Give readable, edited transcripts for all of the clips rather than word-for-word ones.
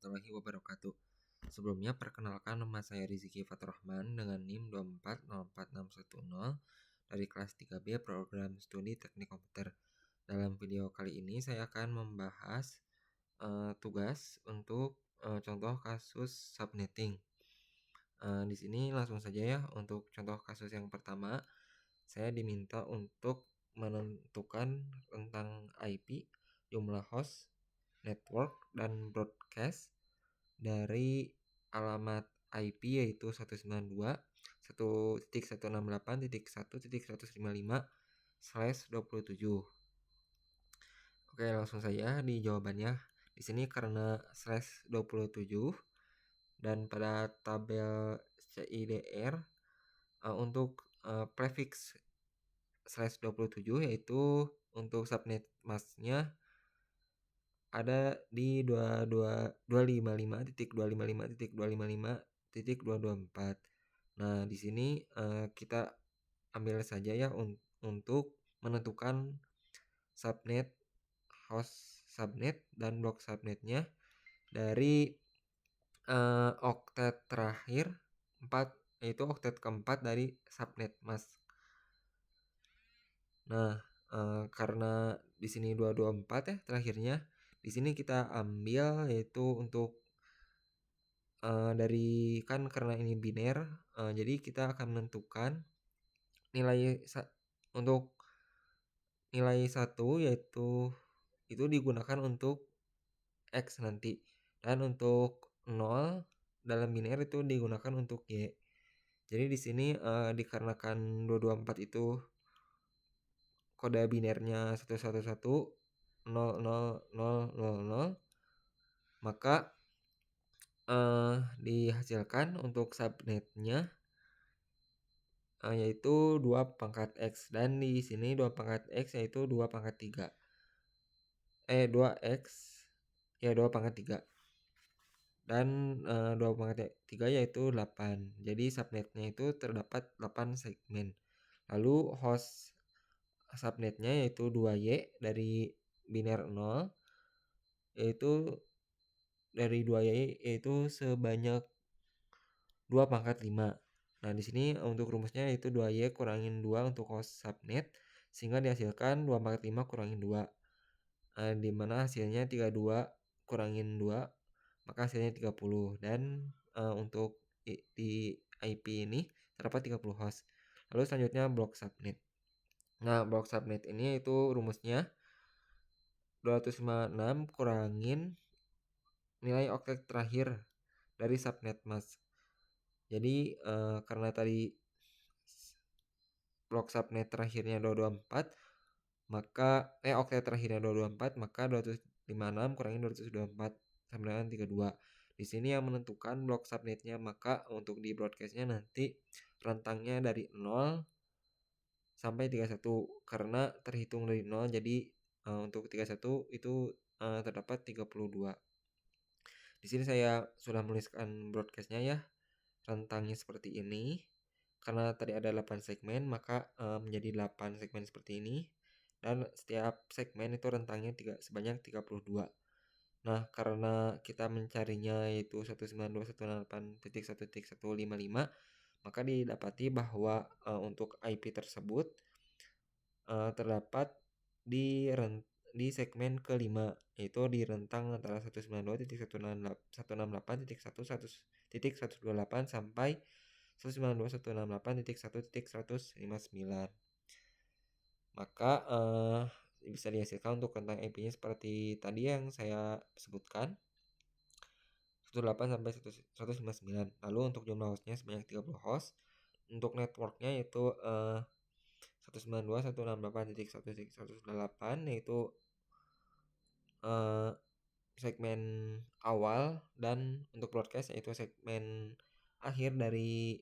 warahmatullahi wabarakatuh. Sebelumnya perkenalkan, nama saya Rizky Faturrahman dengan NIM 2404610 dari kelas 3B program studi teknik komputer. Dalam video kali ini saya akan membahas tugas untuk contoh kasus subnetting. Di sini langsung saja ya, untuk contoh kasus yang pertama saya diminta untuk menentukan tentang IP, jumlah host, network, dan broadcast dari alamat IP yaitu 192.168.1.155/27. Oke, langsung saja di jawabannya. Di sini karena /27 dan pada tabel CIDR untuk prefix /27 yaitu untuk subnet masknya ada di 255.255.255.224. Nah, di sini kita ambil saja ya untuk menentukan subnet, host subnet, dan blok subnetnya dari oktet terakhir 4, yaitu oktet keempat dari subnet mask. Nah, karena di sini 224 ya terakhirnya, di sini kita ambil yaitu untuk dari kan karena ini biner, jadi kita akan menentukan nilai untuk nilai 1 yaitu itu digunakan untuk X nanti, dan untuk 0 dalam biner itu digunakan untuk Y. Jadi di sini dikarenakan 224 itu kode binernya 111.00000, maka dihasilkan untuk subnetnya yaitu 2/X, dan di sini 2/X yaitu 2/3. 2X ya 2/3. Dan 2/3 yaitu 8. Jadi subnetnya itu terdapat 8 segmen. Lalu host subnetnya yaitu 2Y dari biner 0 yaitu dari 2Y yaitu sebanyak 2/5. Nah, di sini untuk rumusnya yaitu 2Y kurangin 2 untuk host subnet sehingga dihasilkan 2/5 kurangin 2. Di mana hasilnya 32 kurangin 2 maka hasilnya 30, dan untuk di IP ini terdapat 30 host. Lalu selanjutnya blok subnet. Nah, blok subnet ini itu rumusnya 256 kurangin nilai oktet terakhir dari subnet mask. Jadi karena tadi blok subnet terakhirnya 224, maka oktet terakhirnya 224, maka 256 kurangin 224 sama dengan 32. Di sini yang menentukan blok subnetnya, maka untuk di broadcastnya nanti rentangnya dari 0 sampai 31 karena terhitung dari 0, jadi untuk 31 itu terdapat 32. Di sini saya sudah menuliskan broadcastnya ya, rentangnya seperti ini. Karena tadi ada 8 segmen, maka menjadi 8 segmen seperti ini, dan setiap segmen itu rentangnya sebanyak 32. Nah, karena kita mencarinya yaitu 192.168.1.155, maka didapati bahwa untuk IP tersebut terdapat di segmen kelima, yaitu di rentang antara 192.168.1.128 sampai 192.168.1.159. Maka bisa dihasilkan untuk rentang IP-nya seperti tadi yang saya sebutkan, 108 sampai 159. Lalu untuk jumlah hostnya sebanyak 30 host. Untuk networknya yaitu 192.168.1.108 yaitu segmen awal, dan untuk broadcast yaitu segmen akhir dari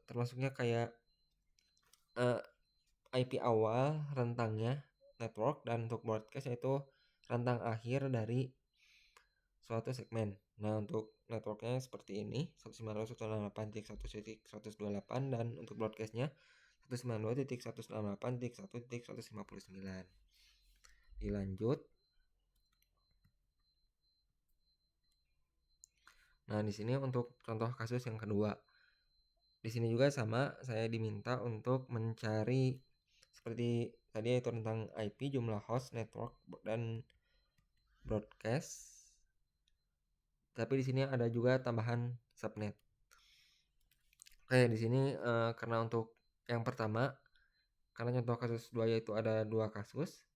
termasuknya kayak IP awal rentangnya network, dan untuk broadcast yaitu rentang akhir dari suatu segmen. Nah, untuk networknya seperti ini 192.168.1.128, dan untuk broadcastnya 192.168.1.159. Dilanjut, Nah, di sini untuk contoh kasus yang kedua. Di sini juga sama, saya diminta untuk mencari seperti tadi yaitu tentang IP, jumlah host, network, dan broadcast. Tapi di sini ada juga tambahan subnet. Oke, di sini karena untuk yang pertama, karena contoh kasus 2 yaitu ada 2 kasus.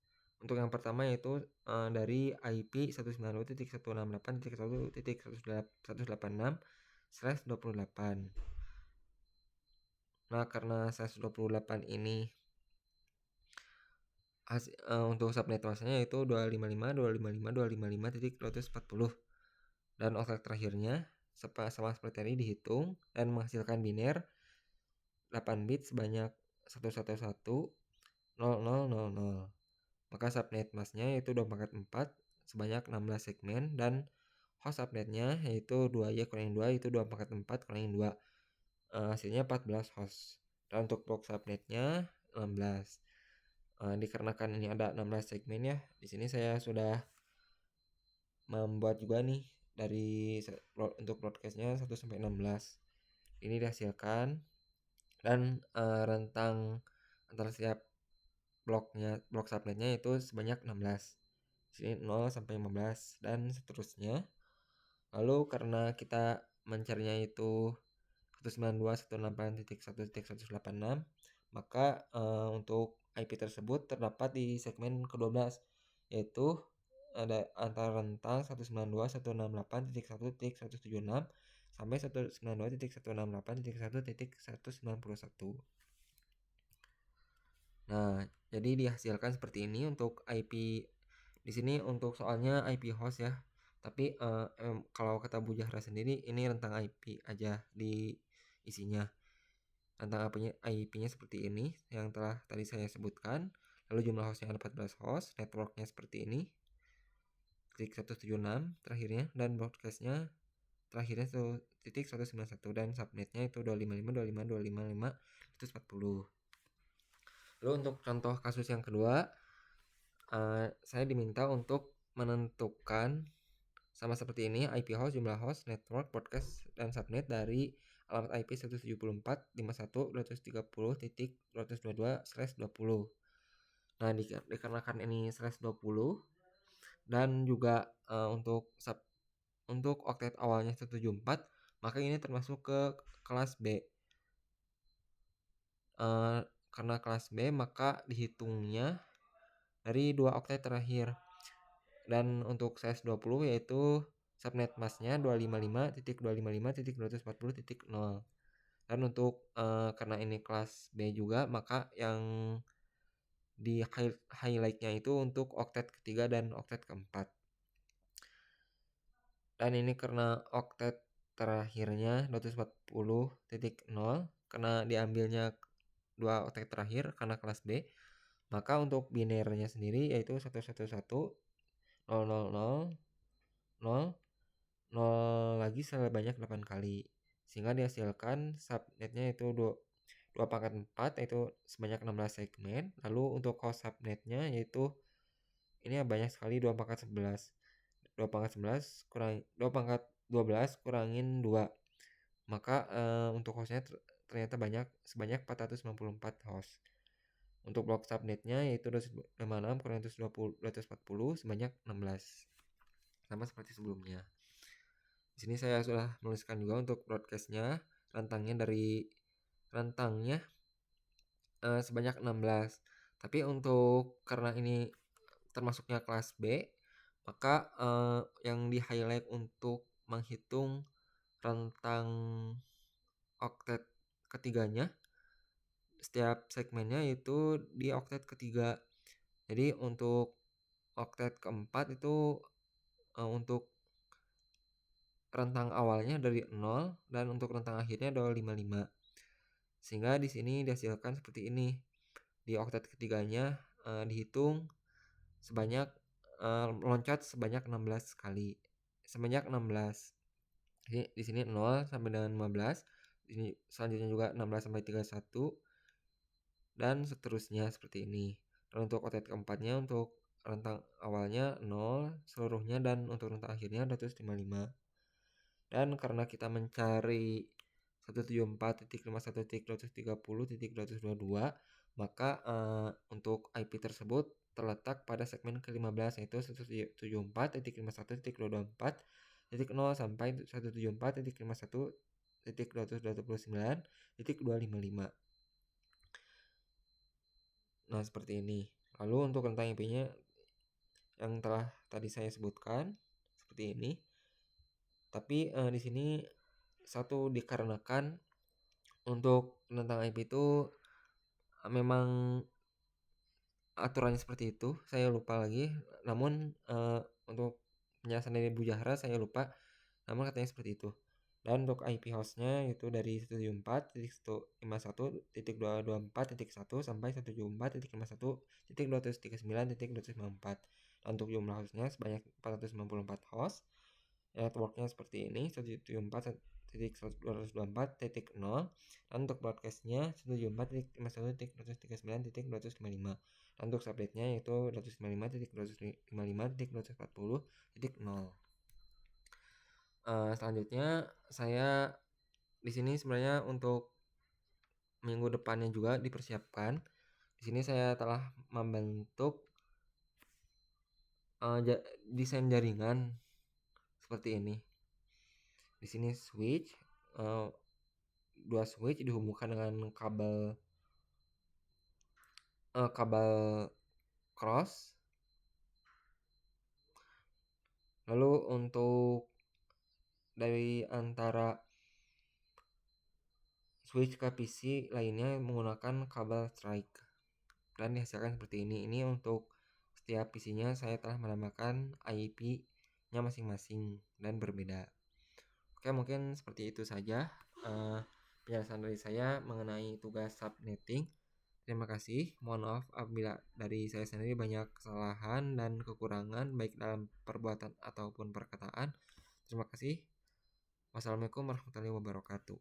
Untuk yang pertama yaitu dari IP 192.168.1.186/28. Nah, karena 128 ini untuk subnet masknya yaitu 255.255.255.240 dan oktet terakhirnya sama seperti tadi dihitung dan menghasilkan biner 8 bit sebanyak 111.00000. Maka subnet masknya yaitu 244 sebanyak 16 segmen dan host subnetnya yaitu 2Y kurangin 2 itu 244 kurangin 2, hasilnya 14 host. Dan untuk blok subnetnya 16. Dikarenakan ini ada 16 segmen ya, di sini saya sudah membuat juga nih dari untuk broadcastnya 1 sampai 16. Ini dihasilkan dan rentang antara setiap blok subnetnya itu sebanyak 16. Di sini 0 sampai 15 dan seterusnya. Lalu karena kita mencarinya itu 192.168.1.186, maka untuk IP tersebut terdapat di segmen ke-12 yaitu ada antara rentang 192.168.1.176 sampai 192.168.1.191. Nah, jadi dihasilkan seperti ini untuk IP. Di sini untuk soalnya IP host ya. Tapi kalau kata Bu Jahra sendiri ini rentang IP aja di isinya. Rentang IP-nya seperti ini yang telah tadi saya sebutkan. Lalu jumlah hostnya ada 14 host, networknya seperti ini. Titik 176 terakhirnya dan broadcastnya terakhirnya 1.191 dan subnetnya itu 255.255.255.140. Lalu untuk contoh kasus yang kedua, saya diminta untuk menentukan sama seperti ini IP host, jumlah host, network, broadcast, dan subnet dari alamat IP 174.51.230.222/20. Nah, dikarenakan ini /20 dan juga untuk oktet awalnya 174, maka ini termasuk ke kelas B. Karena kelas B maka dihitungnya dari 2 oktet terakhir. Dan untuk size 20 yaitu subnet masknya 255.255.240.0. Dan untuk karena ini kelas B juga, maka yang di highlightnya itu untuk oktet ketiga dan oktet keempat. Dan ini karena oktet terakhirnya 240.0 karena diambilnya 2 oktet terakhir karena kelas B, maka untuk binernya sendiri yaitu 111.000.0 lagi sebanyak 8 kali, sehingga dihasilkan subnetnya itu 2 pangkat 4 yaitu sebanyak 16 segmen. Lalu untuk host subnetnya yaitu ini banyak sekali 2 pangkat 11. 2 pangkat 11 kurang 2 pangkat 12 kurangin 2. Maka untuk hostnya ternyata sebanyak 494 host. Untuk blok subnetnya yaitu 256 kurang 240 sebanyak 16. Sama seperti sebelumnya. Di sini saya sudah menuliskan juga untuk broadcastnya rentangnya sebanyak 16. Tapi untuk karena ini termasuknya kelas B, maka yang di highlight untuk menghitung rentang oktet ketiganya setiap segmennya itu di oktet ketiga. Jadi untuk oktet keempat itu untuk rentang awalnya dari 0 dan untuk rentang akhirnya 255. Sehingga di sini dihasilkan seperti ini. Di oktet ketiganya dihitung sebanyak loncat sebanyak 16 kali. Sebanyak 16. Jadi di sini 0 sampai dengan 15. Ini selanjutnya juga 16 sampai 31 dan seterusnya seperti ini. Dan untuk oktet keempatnya untuk rentang awalnya 0 seluruhnya dan untuk rentang akhirnya 255. Dan karena kita mencari 174.51.230.222, maka untuk IP tersebut terletak pada segmen ke-15, yaitu 174.51.224.0 sampai 174.51.229.255. Nah, seperti ini. Lalu untuk rentang IP-nya yang telah tadi saya sebutkan seperti ini. Tapi di sini satu dikarenakan untuk rentang IP itu memang aturannya seperti itu, saya lupa lagi. Namun untuk penjelasan dari Bu Zahra saya lupa, namun katanya seperti itu. Dan untuk IP hostnya itu dari 174.151.224.1 sampai 174.51.239.294. Dan untuk jumlah hostnya sebanyak 494 host. Networknya seperti ini, 174.124.0, dan untuk broadcastnya 174.51.239.255, dan untuk subnetnya yaitu 255.255.240.0. Selanjutnya saya di sini sebenarnya untuk minggu depannya juga dipersiapkan. Di sini saya telah membentuk desain jaringan seperti ini. Di sini switch, dua switch dihubungkan dengan kabel cross. Lalu untuk dari antara switch ke PC lainnya menggunakan kabel strike dan dihasilkan seperti ini. Ini untuk setiap PC-nya saya telah menambahkan IP-nya masing-masing dan berbeda. Oke, mungkin seperti itu saja penjelasan dari saya mengenai tugas subnetting. Terima kasih. Mohon maaf apabila dari saya sendiri banyak kesalahan dan kekurangan baik dalam perbuatan ataupun perkataan. Terima kasih. Wassalamualaikum warahmatullahi wabarakatuh.